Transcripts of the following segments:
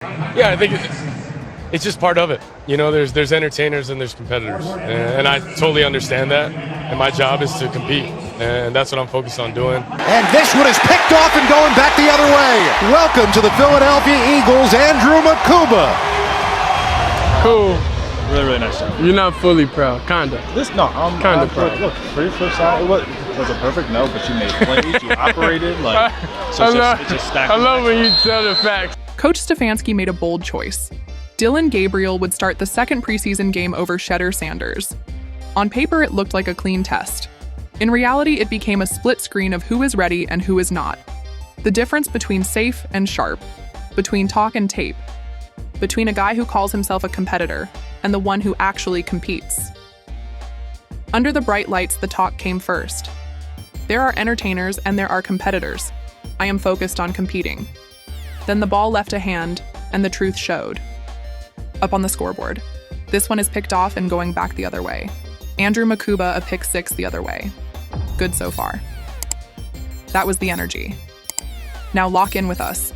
Yeah, I think it's just part of it. You know, there's entertainers and there's competitors, and I totally understand that. And my job is to compete, and that's what I'm focused on doing. And this one is picked off and going back the other way. Welcome to the Philadelphia Eagles, Andrew Makuba. Cool. Really, really nice job. You're not fully proud, kinda. I'm kinda proud. Look, for your first time, it was a perfect no, but you made plays, you operated, like, so it's just stacked. I love when you tell the facts. Coach Stefanski made a bold choice. Dylan Gabriel would start the second preseason game over Shedeur Sanders. On paper, it looked like a clean test. In reality, it became a split screen of who is ready and who is not. The difference between safe and sharp, between talk and tape, between a guy who calls himself a competitor and the one who actually competes. Under the bright lights, the talk came first. There are entertainers and there are competitors. I am focused on competing. Then the ball left a hand, and the truth showed. Up on the scoreboard. This one is picked off and going back the other way. Andrew Makuba a pick 6 the other way. Good so far. That was the energy. Now lock in with us.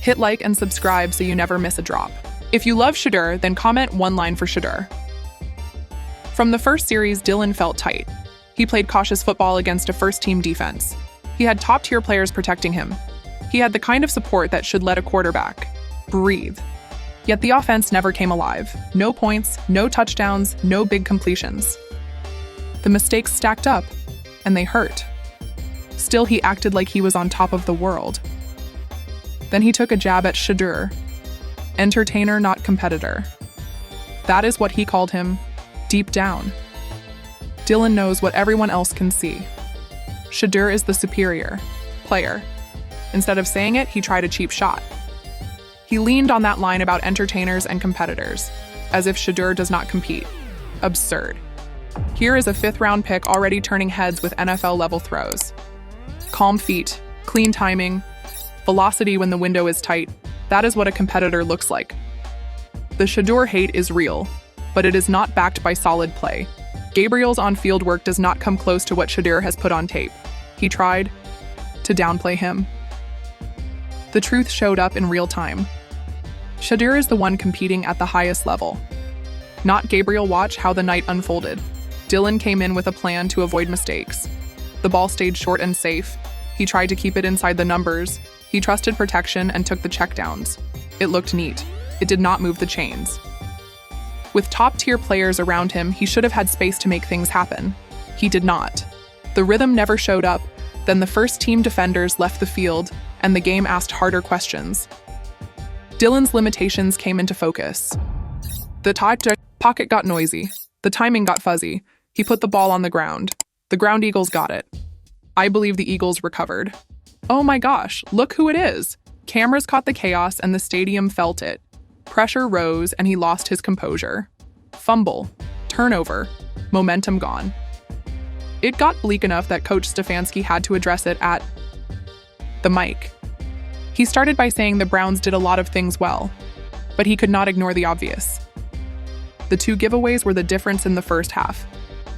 Hit like and subscribe so you never miss a drop. If you love Shedeur, then comment one line for Shedeur. From the first series, Dylan felt tight. He played cautious football against a first-team defense. He had top-tier players protecting him. He had the kind of support that should let a quarterback breathe. Yet the offense never came alive. No points, no touchdowns, no big completions. The mistakes stacked up, and they hurt. Still, he acted like he was on top of the world. Then he took a jab at Shedeur. Entertainer, not competitor. That is what he called him, deep down. Dylan knows what everyone else can see. Shedeur is the superior player. Instead of saying it, he tried a cheap shot. He leaned on that line about entertainers and competitors, as if Shedeur does not compete. Absurd. Here is a 5th-round pick already turning heads with NFL-level throws. Calm feet, clean timing, velocity when the window is tight. That is what a competitor looks like. The Shedeur hate is real, but it is not backed by solid play. Gabriel's on-field work does not come close to what Shedeur has put on tape. He tried to downplay him. The truth showed up in real time. Shedeur is the one competing at the highest level. Not Gabriel. Watch how the night unfolded. Dylan came in with a plan to avoid mistakes. The ball stayed short and safe. He tried to keep it inside the numbers. He trusted protection and took the checkdowns. It looked neat. It did not move the chains. With top-tier players around him, he should have had space to make things happen. He did not. The rhythm never showed up. Then the first-team defenders left the field, and the game asked harder questions. Dylan's limitations came into focus. The pocket got noisy. The timing got fuzzy. He put the ball on the ground. The ground Eagles got it. I believe the Eagles recovered. Oh my gosh, look who it is. Cameras caught the chaos and the stadium felt it. Pressure rose and he lost his composure. Fumble, turnover, momentum gone. It got bleak enough that Coach Stefanski had to address it at the mic. He started by saying the Browns did a lot of things well, but he could not ignore the obvious. The 2 giveaways were the difference in the first half.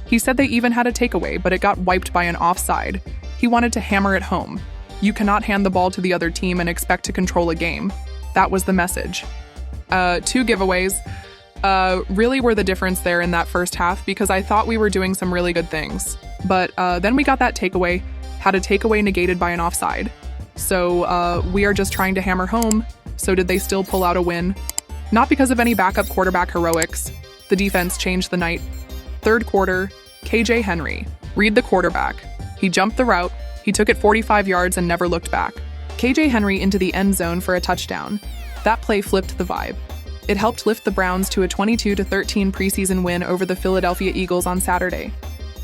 He said they even had a takeaway, but it got wiped by an offside. He wanted to hammer it home. You cannot hand the ball to the other team and expect to control a game. That was the message. 2 giveaways really were the difference there in that first half because I thought we were doing some really good things. But then we got that takeaway, had a takeaway negated by an offside. So we are just trying to hammer home. So did they still pull out a win? Not because of any backup quarterback heroics. The defense changed the night. 3rd quarter, KJ Henry. Read the quarterback. He jumped the route. He took it 45 yards and never looked back. KJ Henry into the end zone for a touchdown. That play flipped the vibe. It helped lift the Browns to a 22-13 preseason win over the Philadelphia Eagles on Saturday.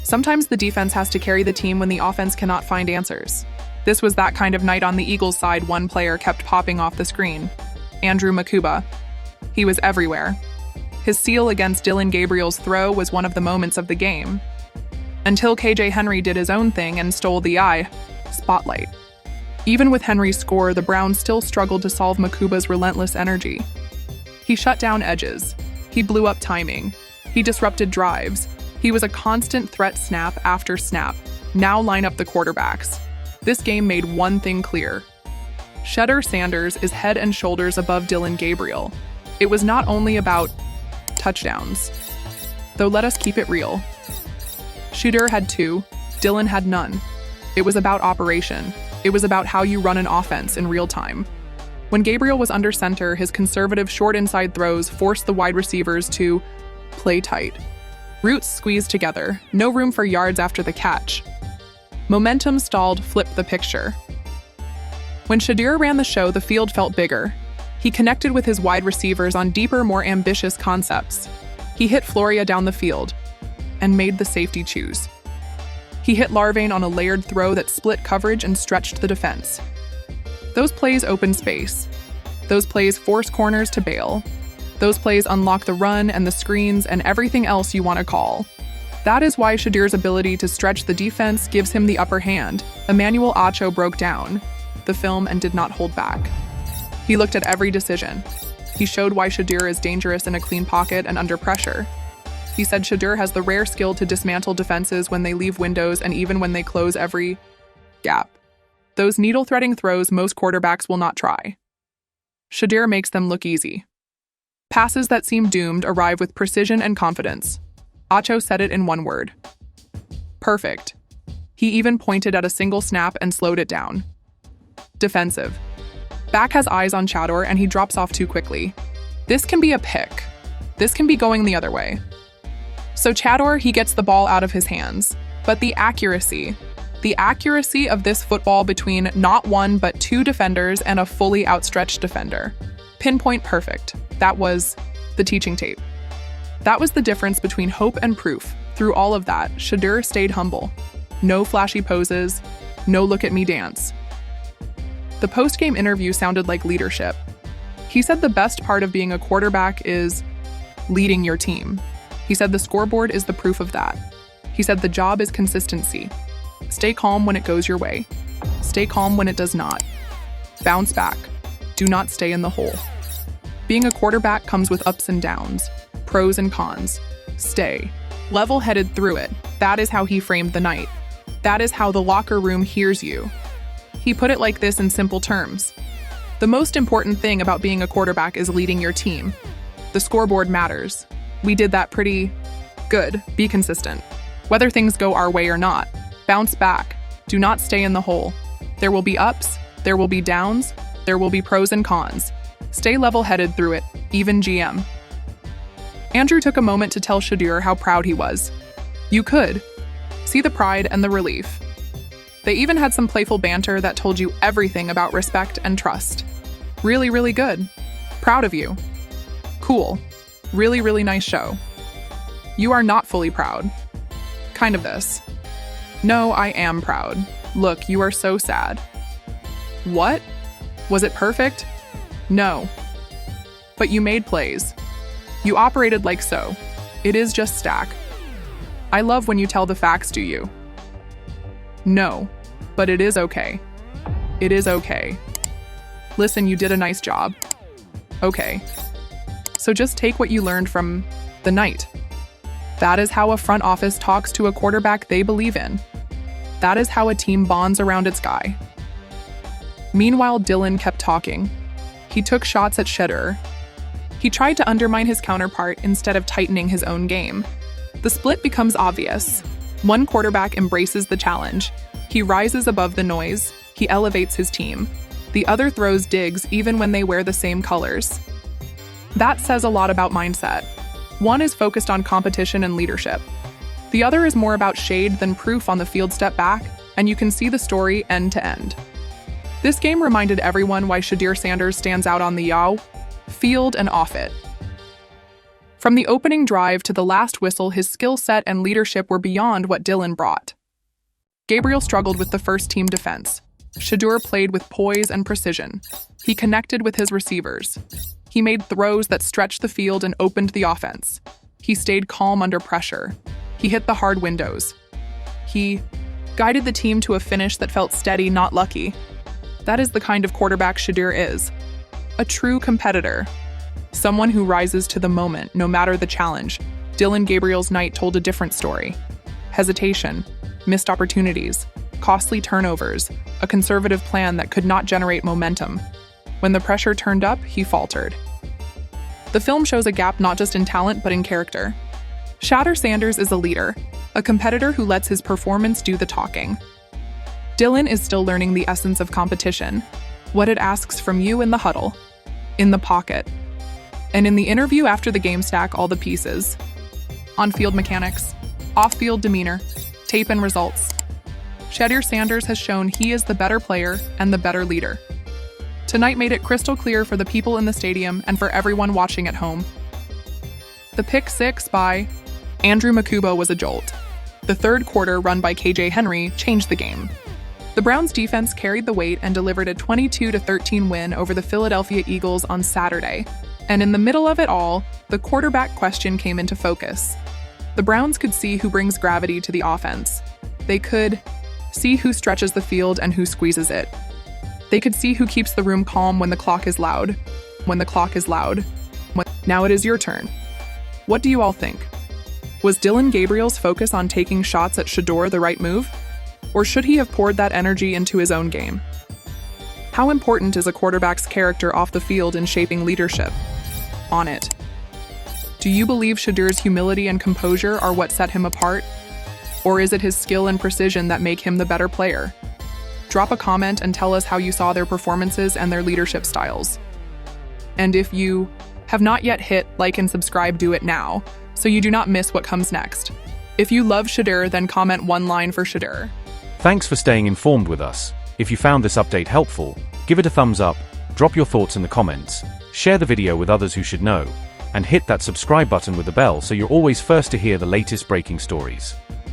Sometimes the defense has to carry the team when the offense cannot find answers. This was that kind of night on the Eagles side. One player kept popping off the screen. Andrew Makuba. He was everywhere. His seal against Dylan Gabriel's throw was one of the moments of the game. Until KJ Henry did his own thing and stole the spotlight. Even with Henry's score, the Browns still struggled to solve Makuba's relentless energy. He shut down edges. He blew up timing. He disrupted drives. He was a constant threat snap after snap. Now line up the quarterbacks. This game made one thing clear. Shedeur Sanders is head and shoulders above Dylan Gabriel. It was not only about touchdowns. Though let us keep it real. Shedeur had 2, Dylan had none. It was about operation. It was about how you run an offense in real time. When Gabriel was under center, his conservative short inside throws forced the wide receivers to play tight. Routes squeezed together, no room for yards after the catch. Momentum stalled, flipped the picture. When Shedeur ran the show, the field felt bigger. He connected with his wide receivers on deeper, more ambitious concepts. He hit Floria down the field and made the safety choose. He hit Larvain on a layered throw that split coverage and stretched the defense. Those plays open space. Those plays force corners to bail. Those plays unlock the run and the screens and everything else you want to call. That is why Shedeur's ability to stretch the defense gives him the upper hand. Emanuel Acho broke down the film and did not hold back. He looked at every decision. He showed why Shedeur is dangerous in a clean pocket and under pressure. He said Shedeur has the rare skill to dismantle defenses when they leave windows and even when they close every gap. Those needle-threading throws most quarterbacks will not try. Shedeur makes them look easy. Passes that seem doomed arrive with precision and confidence. Acho said it in one word. Perfect. He even pointed at a single snap and slowed it down. Defensive. Back has eyes on Shedeur and he drops off too quickly. This can be a pick. This can be going the other way. So Shedeur, he gets the ball out of his hands. But the accuracy of this football between not one but 2 defenders and a fully outstretched defender. Pinpoint perfect. That was the teaching tape. That was the difference between hope and proof. Through all of that, Shedeur stayed humble. No flashy poses, no look at me dance. The post-game interview sounded like leadership. He said the best part of being a quarterback is leading your team. He said the scoreboard is the proof of that. He said the job is consistency. Stay calm when it goes your way. Stay calm when it does not. Bounce back. Do not stay in the hole. Being a quarterback comes with ups and downs, pros and cons. Stay level-headed through it. That is how he framed the night. That is how the locker room hears you. He put it like this in simple terms. The most important thing about being a quarterback is leading your team. The scoreboard matters. We did that pretty good. Be consistent. Whether things go our way or not, bounce back. Do not stay in the hole. There will be ups, there will be downs, there will be pros and cons. Stay level-headed through it, even GM. Andrew took a moment to tell Shedeur how proud he was. You could see the pride and the relief. They even had some playful banter that told you everything about respect and trust. Really, really good. Proud of you. Cool. Really, really nice show. You are not fully proud. Kind of this. No, I am proud. Look, you are so sad. What? Was it perfect? No. But you made plays. You operated like so. It is just stack. I love when you tell the facts, do you? No, but it is okay. It is okay. Listen, you did a nice job. Okay. So just take what you learned from the night. That is how a front office talks to a quarterback they believe in. That is how a team bonds around its guy. Meanwhile, Dylan kept talking. He took shots at Shedeur. He tried to undermine his counterpart instead of tightening his own game. The split becomes obvious. One quarterback embraces the challenge. He rises above the noise. He elevates his team. The other throws digs even when they wear the same colors. That says a lot about mindset. One is focused on competition and leadership. The other is more about shade than proof on the field. Step back, and you can see the story end to end. This game reminded everyone why Shedeur Sanders stands out on the YOW, field and off it. From the opening drive to the last whistle, his skill set and leadership were beyond what Dylan brought. Gabriel struggled with the first-team defense. Shedeur played with poise and precision. He connected with his receivers. He made throws that stretched the field and opened the offense. He stayed calm under pressure. He hit the hard windows. He guided the team to a finish that felt steady, not lucky. That is the kind of quarterback Shedeur is. A true competitor. Someone who rises to the moment, no matter the challenge. Dylan Gabriel's night told a different story. Hesitation, missed opportunities, costly turnovers, a conservative plan that could not generate momentum. When the pressure turned up, he faltered. The film shows a gap not just in talent but in character. Shedeur Sanders is a leader, a competitor who lets his performance do the talking. Dylan is still learning the essence of competition, what it asks from you in the huddle, in the pocket, and in the interview after the game. Stack all the pieces. On-field mechanics, off-field demeanor, tape and results. Shedeur Sanders has shown he is the better player and the better leader. Tonight made it crystal clear for the people in the stadium and for everyone watching at home. The pick six by Andrew Makuba was a jolt. The third quarter, run by KJ Henry, changed the game. The Browns defense carried the weight and delivered a 22-13 win over the Philadelphia Eagles on Saturday. And in the middle of it all, the quarterback question came into focus. The Browns could see who brings gravity to the offense. They could see who stretches the field and who squeezes it. They could see who keeps the room calm when the clock is loud. When the clock is loud. Now it is your turn. What do you all think? Was Dylan Gabriel's focus on taking shots at Shedeur the right move? Or should he have poured that energy into his own game? How important is a quarterback's character off the field in shaping leadership? On it. Do you believe Shedeur's humility and composure are what set him apart? Or is it his skill and precision that make him the better player? Drop a comment and tell us how you saw their performances and their leadership styles. And if you have not yet hit like and subscribe, do it now, so you do not miss what comes next. If you love Shedeur, then comment one line for Shedeur. Thanks for staying informed with us. If you found this update helpful, give it a thumbs up, drop your thoughts in the comments, share the video with others who should know, and hit that subscribe button with the bell so you're always first to hear the latest breaking stories.